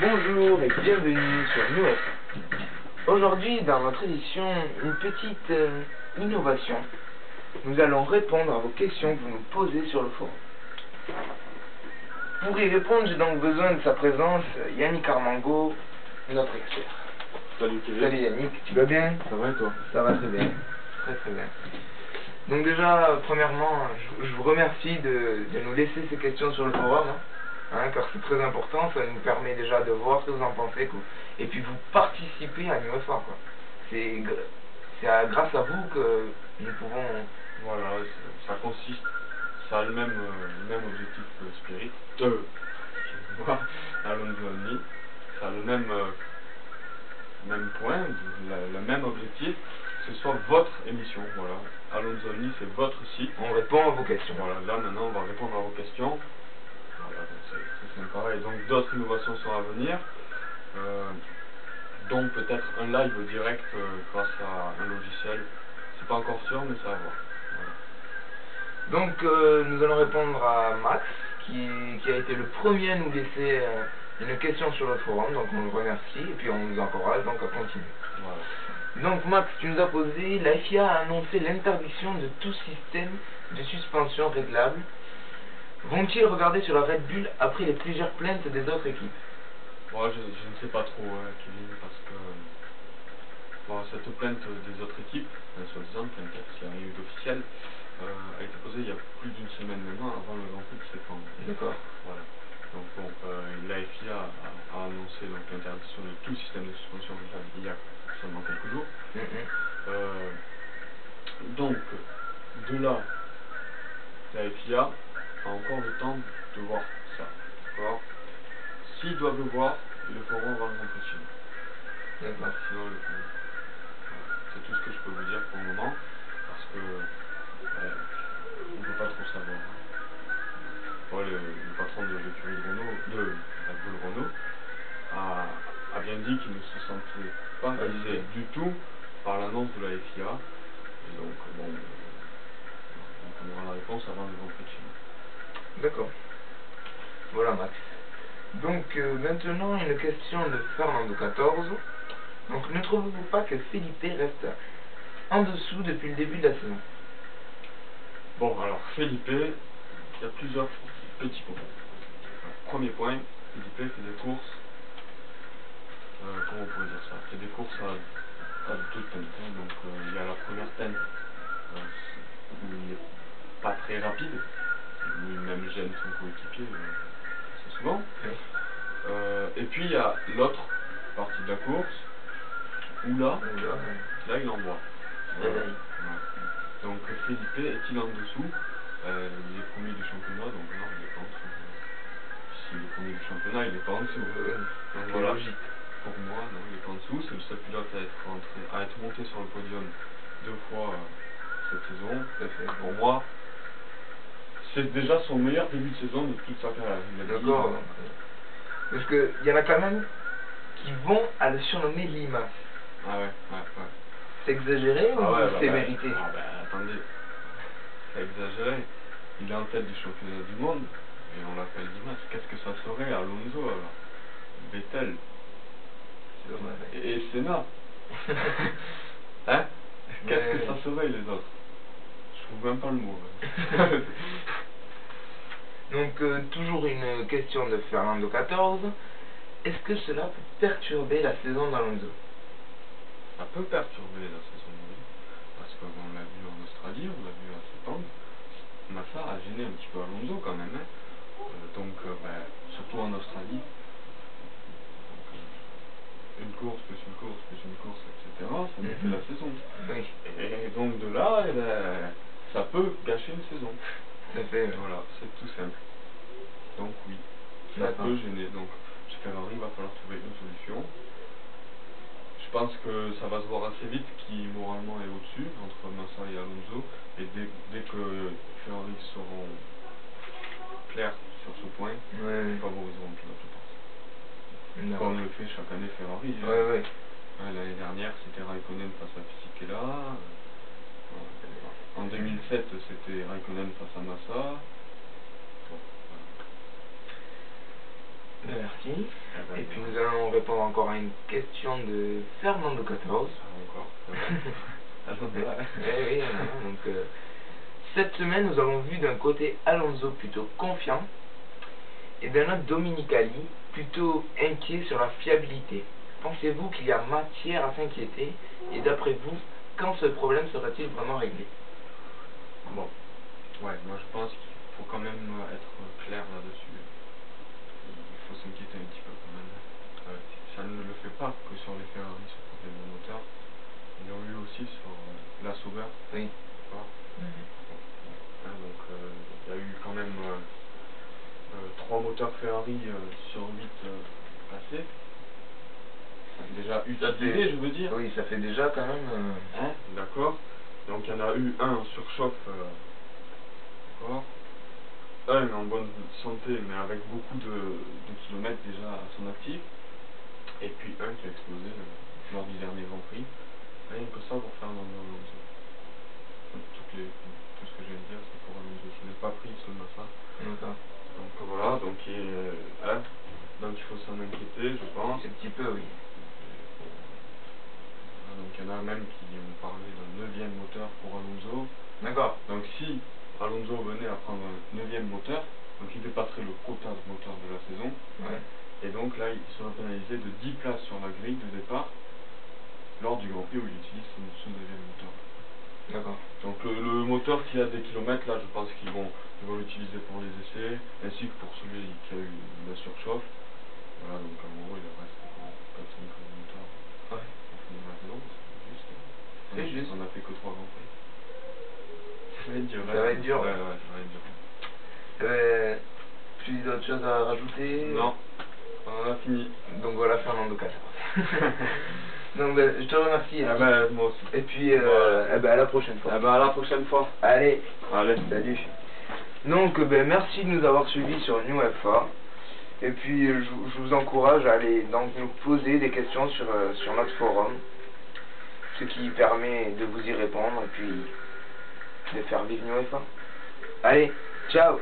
Bonjour et bienvenue sur News. Aujourd'hui, dans notre édition, une petite innovation. Nous allons répondre à vos questions que vous nous posez sur le forum. Pour y répondre, j'ai donc besoin de sa présence, Yannick Armango, notre expert. Salut Kevin. Salut Yannick, tu vas bien? Ça va et toi? Ça va très bien, très très bien. Donc déjà, premièrement, je vous remercie de nous laisser ces questions sur le forum, car c'est très important, ça nous permet déjà de voir ce que vous en pensez, et puis vous participez à NewFA, quoi. C'est grâce à vous que nous pouvons... Voilà, ça consiste, ça a le même objectif que Spirit, Alonso Omni, ça a le même point, le même objectif, que ce soit votre émission, voilà. Alonso Omni, c'est votre site. On répond à vos questions. Voilà, là maintenant on va répondre à vos questions. Voilà, donc c'est sympa. Et donc d'autres innovations sont à venir. Donc peut-être un live direct grâce à un logiciel. C'est pas encore sûr, mais ça va voir. Voilà. Donc nous allons répondre à Max, qui a été le premier à nous laisser une question sur le forum, donc on le remercie, et puis on nous encourage donc à continuer. Voilà. Donc Max, tu nous as posé, la FIA a annoncé l'interdiction de tout système de suspension réglable. Vont-ils regarder sur la Red Bull après les plusieurs plaintes des autres équipes? Moi, je ne sais pas trop, Kevin, parce que cette plainte des autres équipes, soi-disant plainte qui a rien eu d'officiel, a été posée il y a plus d'une semaine maintenant, avant le Grand Prix de septembre. D'accord. Voilà. Donc bon, la FIA a annoncé l'interdiction de tout système de suspension réglable il y a seulement quelques jours. Donc, de là, la FIA a encore le temps de voir ça. D'accord. S'ils doivent le voir, ils le feront avant le Grand Prix de Chine. D'accord. Sinon, ils le feront. C'est tout ce que je peux vous dire pour le moment, parce que on ne peut pas trop savoir. Ouais, le patron de l'écurie de Renault, de Red Bull Renault, a bien dit qu'il ne se sentait pas visé du tout par l'annonce de la FIA. Et donc, bon, on aura la réponse avant le Grand Prix de Chine. D'accord. Voilà Max. Donc maintenant une question de Fernando 14. Donc ne trouvez-vous pas que Felipe reste en dessous depuis le début de la saison? Bon, alors Felipe, il y a plusieurs petits points. Premier point, Felipe fait des courses, comment on pourrait dire ça? Il fait des courses à deux teintes. Donc il y a la première teinte où il n'est pas très rapide, où il même gêne son coéquipier assez souvent. Et puis il y a l'autre partie de la course où là il envoie. Voilà. Donc Felipe est-il en dessous? Il est premier du championnat, donc non, il est pas en dessous. S'il est premier du championnat, il est pas en dessous. Donc voilà. Logique. Pour moi, non, il est pas en dessous. C'est le seul pilote à être monté sur le podium 2 fois cette saison. Pour moi, c'est déjà son meilleur début de saison de toute sa carrière. D'accord. Parce qu'il y en a quand même qui vont à le surnommer Limas. Ah ouais. C'est exagéré ou c'est mérité? Ah bah attendez, c'est exagéré. Il est en tête du championnat du monde et on l'appelle Limas. Qu'est-ce que ça serait Alonso alors? Vettel et Senna. Hein? Qu'est-ce que ça serait les autres? Je trouve même pas le mot. Donc toujours une question de Fernando 14. Est-ce que cela peut perturber la saison d'Alonso? Ça peut perturber la saison, oui. Parce qu'on l'a vu en Australie, on l'a vu en septembre. Massa a gêné un petit peu Alonso quand même. Surtout en Australie. Une course, plus une course, plus une course, etc. Ça nous fait la saison. Oui. Et donc de là, ça peut gâcher une saison. Voilà, c'est tout simple. Donc oui, ça peut gêner. Donc chez Ferrari, il va falloir trouver une solution. Je pense que ça va se voir assez vite qui moralement est au-dessus entre Massa et Alonso. Et dès que Ferrari seront clairs sur ce point, ils favoriseront le pilote, je pense. Comme le fait chaque année Ferrari. L'année dernière, c'était Raikkonen face à Fisichella. En 2007, c'était Raikkonen face à Massa. Bon, voilà. Merci. remercie. Et puis nous allons répondre encore à une question de Fernando 14. Encore. Oui, donc, cette semaine, nous avons vu d'un côté Alonso plutôt confiant et d'un autre Dominicali plutôt inquiet sur la fiabilité. Pensez-vous qu'il y a matière à s'inquiéter? Et d'après vous, quand ce problème sera-t-il vraiment réglé? Bon, ouais, moi je pense qu'il faut quand même être clair là-dessus. Il faut s'inquiéter un petit peu quand même. Ça ne le fait pas que sur les Ferrari, ce problème de moteur. Ils l'ont eu aussi sur la Sauber. Oui. Donc il y a eu quand même 3 moteurs Ferrari sur 8 passés. Déjà utilisé, je veux dire. Oui, ça fait déjà quand même... D'accord. Donc il y en a eu un en surchauffe, d'accord. Un en bonne santé, mais avec beaucoup de kilomètres déjà à son actif. Et puis un qui a explosé lors du dernier Grand Prix. Rien que ça pour faire un Alonso. Tout ce que je viens de dire, c'est pour Alonso. Je n'ai pas pris seulement ça. D'accord. Donc voilà, donc il faut s'en inquiéter, je pense. Un petit peu, oui. Donc il y en a même qui ont parlé d'un 9e moteur pour Alonso. D'accord. Donc si Alonso venait à prendre un 9e moteur, donc il dépasserait le quota de moteur de la saison. Ouais. Et donc là, il sera pénalisé de 10 places sur la grille de départ lors du Grand Prix où il utilise ce 9e moteur. D'accord. Donc le moteur qui a des kilomètres, là je pense qu'ils vont l'utiliser pour les essais, ainsi que pour celui qui a eu la surchauffe. Voilà, donc en gros il reste 4-5 moteurs pour finir la saison, c'est juste. C'est juste. On a fait que 3 Grands Prix. Ça va être dur. Ça va être dur. Ouais, ça va être dur. Plus d'autres choses à rajouter? Non, on a fini. Donc voilà, Fernando 14. Donc je te remercie. Moi aussi. Et puis à la prochaine fois. À la prochaine fois. Allez. Salut. Donc merci de nous avoir suivis sur NewFA. Et puis je vous encourage à aller donc nous poser des questions sur notre forum, ce qui permet de vous y répondre et puis de faire vivre NewFA. Allez, ciao.